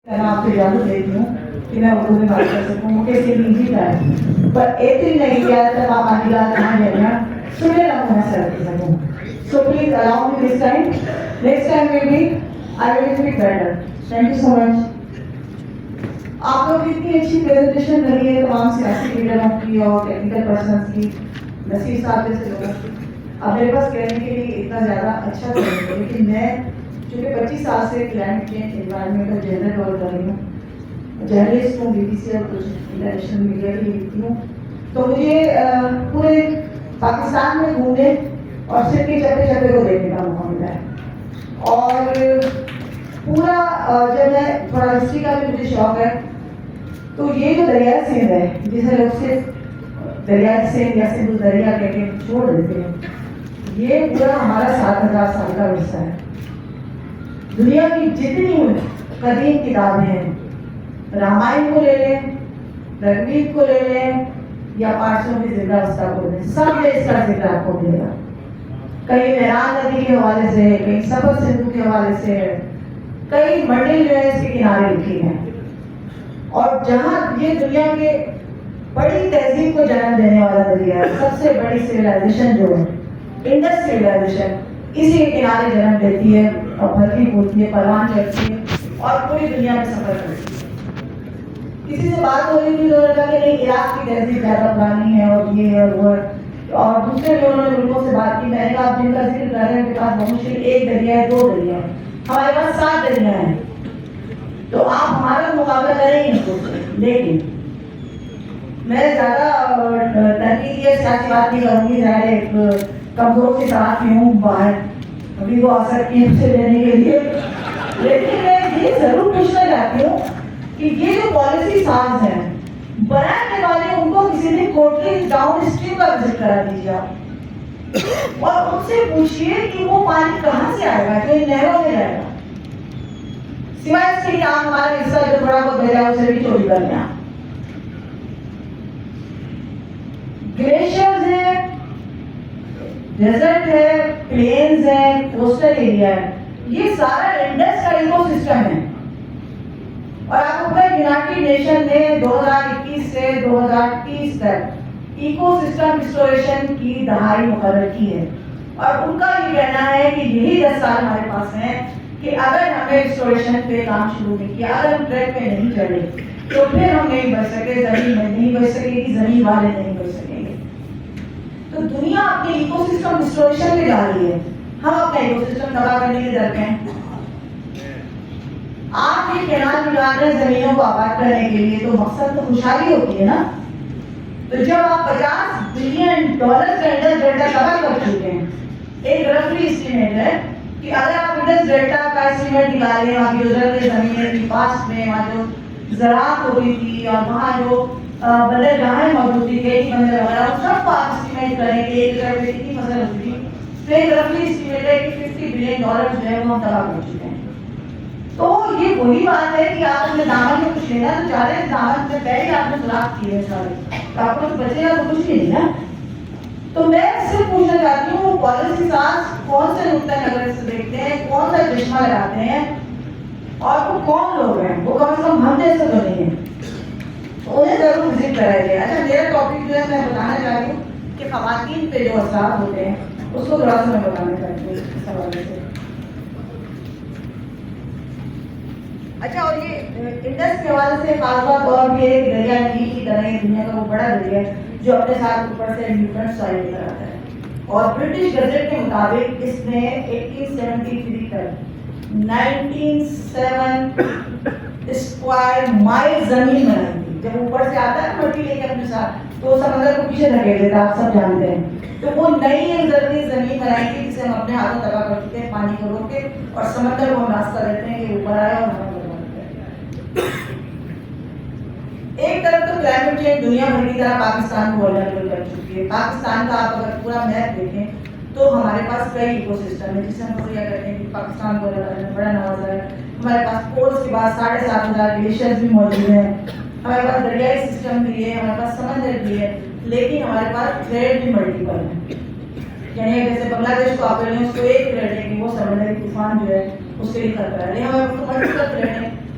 آپ کو اجازت دیتی ہوں کہ میں اردو میں بات کر سکوں. مجھے صرف ایزی ہے پر اتنی نہیں کیا تھا آپ آنے کا کہاں لینا سنے لگوں میں سر کی سکوں. So please allow me this time. Next time will be I will be better. Thank you so much. آپ لوگ اتنی اچھی پریزنٹیشن کری ہے تمام سیاسی لیڈروں کی اور ٹیکنیکل پرسنس کی, نصیر صاحب جیسے لوگوں کی. اب میرے پاس کہنے کے لیے اتنا زیادہ اچھا نہیں ہے, لیکن میں چونکہ 25 سال سے کلائمیٹ چینج انوائرمنٹ اور جنرل رول کر رہی ہوں, جرنلسٹ ہوں, بی بی سی اور کچھ انٹرنیشنل میڈیا کے لیے لکھتی ہوں, تو مجھے پورے پاکستان میں گھومنے اور صرف کے چپے چپے کو دیکھنے کا موقع ملا ہے. اور پورا جب میں تھوڑا ہسٹری کا بھی مجھے شوق ہے, تو یہ جو دریائے سندھ ہے جسے لوگ صرف دریائے سندھ یا سندھ دریا کہہ کے چھوڑ دیتے ہیں, یہ پورا ہمارا 7000 سال کا ورثہ ہے. دنیا کی جتنی قدیم کتابیں ہیں, رامائن کو لے لیں, رگوید کو لے لیں یا پارسیوں کی زندہ اوستا کو لے لیں, سب میں اس کا ذکر آپ کو ملے گا. کئی میران ندی کے حوالے سے, کئی سبز سندھو کے حوالے سے, کئی منڈل جو ہے اس کے کنارے لکھی ہیں. اور جہاں یہ دنیا کے بڑی تہذیب کو جنم دینے والا دریا ہے, سب سے بڑی سویلائزیشن جو ہے انڈس سویلائزیشن, اسی کے کنارے جنم دیتی ہے اور پھلتی پھولتی ہے, پروان چڑھتی ہے اور پوری دنیا میں سفر کرتی ہے. کسی سے بات ہو رہی تھی تو لگا کہ نہیں عراق کی تہذیب زیادہ پرانی ہے اور یہ اور وہ, اور دوسرے بھی انہوں نے ملکوں سے بات کی. میں نے کہا آپ جن کا ذکر کر رہے ہیں ان کے پاس بہت مشکل ایک دریا ہے, 2 دریا ہے, ہمارے پاس 7 دریا ہیں. تو آپ ہمارا مقابلہ کریں گے ان کو. لیکن میں زیادہ تنقید یہ سچ بات نہیں کروں گی, ظاہر ایک کمزور سی صحافی ہوں, باہر ابھی وہ آ سکتی ہے اسے لینے کے لیے. لیکن میں یہ ضرور پوچھنا چاہتی ہوں کہ یہ جو پالیسی ساز ہیں بنانے والے, ان کو کسی نے کوٹلی ڈاؤن اسٹریم کا وزٹ کرا دیجیے آپ, اور ان سے پوچھیے کہ وہ پانی کہاں سے آئے گا, کہ نہروں میں جائے گا, سوائے اس کے لیے آپ ہمارا حصہ جو تھوڑا بہت بھیجا اسے بھی چوری کر لیں. گلیشیئرز ہیں, ڈیزرٹ ہے, پلینز ہیں, کوسٹل ایریا ہے, یہ سارا انڈس کا ایکو سسٹم ہے. اور آپ کو پتہ ہے یونائٹڈ نیشن نے 2021 سے 2030 تک ایکو سسٹم ریسٹوریشن کی دہائی مقرر کی ہے, اور ان کا یہ کہنا ہے کہ یہی 10 سال ہمارے پاس ہیں کہ اگر ہمیں ریسٹوریشن پہ کام شروع نہیں کیا, اگر ہم ٹریک پہ نہیں چڑھے, تو پھر ہم نہیں بچ سکے, زمین میں نہیں بچ سکے گی, زمین والے نہیں بچ سکیں گے. تو دنیا اپنے ایکو سسٹم ریسٹوریشن پہ جا رہی ہے, ہم اپنا ایکو سسٹم تباہ کرنے کے در پہ ہیں. آپ یہ کینال بنا رہے ہیں زمینوں کو آباد کرنے کے لیے, تو مقصد تو خوشحالی ہوتی ہے نا. تو جب آپ $50 بلین کا انڈس ڈیلٹا تباہ کر چکے ہیں, ایک رفلی اسٹیمیٹ ہے کہ اگر آپ انڈس ڈیلٹا کا اسٹیمیٹ نکالیں, وہاں کی اجرت زمینیں تھی پاسٹ میں, وہاں جو زراعت ہو رہی تھی اور وہاں جو بندرگاہیں موجود تھی, کئی بندر وغیرہ, وہ سب کو آپ اسٹیمیٹ کریں کہ ایک جگہ پہ کتنی فصل ہوتی تھی, تو ایک رفلی اسٹیمیٹ ہے کہ $50 بلین جو ہے وہ ہم تباہ کر چکے ہیں. تو یہ وہی بات ہے کہ آپ اپنے دامن میں کچھ لینا تو چاہ رہے ہیں, دامن سے پہلے آپ نے سلاخ کیے ہیں سارے, تو آپ کو تو بچے گا تو کچھ بھی نہیں نا. تو میں اس سے پوچھنا چاہتی ہوں, پالیسی ساز کون سے نقطۂ نظر سے دیکھتے ہیں, کون سا چشمہ لگاتے ہیں, اور وہ کون لوگ ہیں, وہ کم از کم ہم جیسے تو نہیں ہیں, انہیں ضرور وزٹ کرایا جائے. اچھا, میرا ٹاپک جو ہے میں بتانا چاہ رہی ہوں کہ خواتین پہ جو اثرات ہوتے ہیں اس کو تھوڑا سا میں بتانا چاہتی ہوں اس حوالے سے. اچھا, اور یہ انڈس کے حوالے سے خاص بات اور بھی ہے کہ دریا نیل کی طرح دنیا کا وہ بڑا دریا ہے جو اپنے ساتھ اوپر سے نیوٹرن سوائل لے کر آتا ہے, اور برٹش گزٹ کے مطابق اس نے 1873 تک 97 اسکوائر مائل زمین بنائی تھی. جب اوپر سے آتا ہے مٹی لے کے اپنے ساتھ, تو سمندر کو پیچھے دھکیل دیتا ہے, آپ سب جانتے ہیں. تو وہ نئی زمین بنائی تھی جسے ہم اپنے ہاتھوں تباہ کر چکے ہیں, پانی کو روک کے, اور سمندر کو ہم راستہ دیتے ہیں کہ اوپر آئے اور ہم. ایک طرف تو کلائمیٹ چینج دنیا بھر کی طرح پاکستان کو ولنریبل کر چکی ہے. پاکستان کا آپ اگر پورا میپ دیکھیں تو ہمارے پاس کئی ایکو سسٹم ہے جسے ہم کیا کہتے ہیں کہ پاکستان کو اللہ نے بڑا نوازا ہے. ہمارے پاس پولس کے بعد 7,500 گلیشیئرز بھی موجود ہیں, ہمارے پاس دریائی سسٹم بھی ہے, ہمارے پاس سمندر بھی ہے, لیکن ہمارے پاس تھریٹ بھی ملٹیپل ہے. یعنی جیسے بنگلہ دیش کو آپ لیں, اس کو ایک تھریٹ ہے کہ وہ سمندری طوفان جو ہے اس کے لیے خطرہ ہے, لیکن ہمارے پاس ملٹیپل تھریٹ ہے.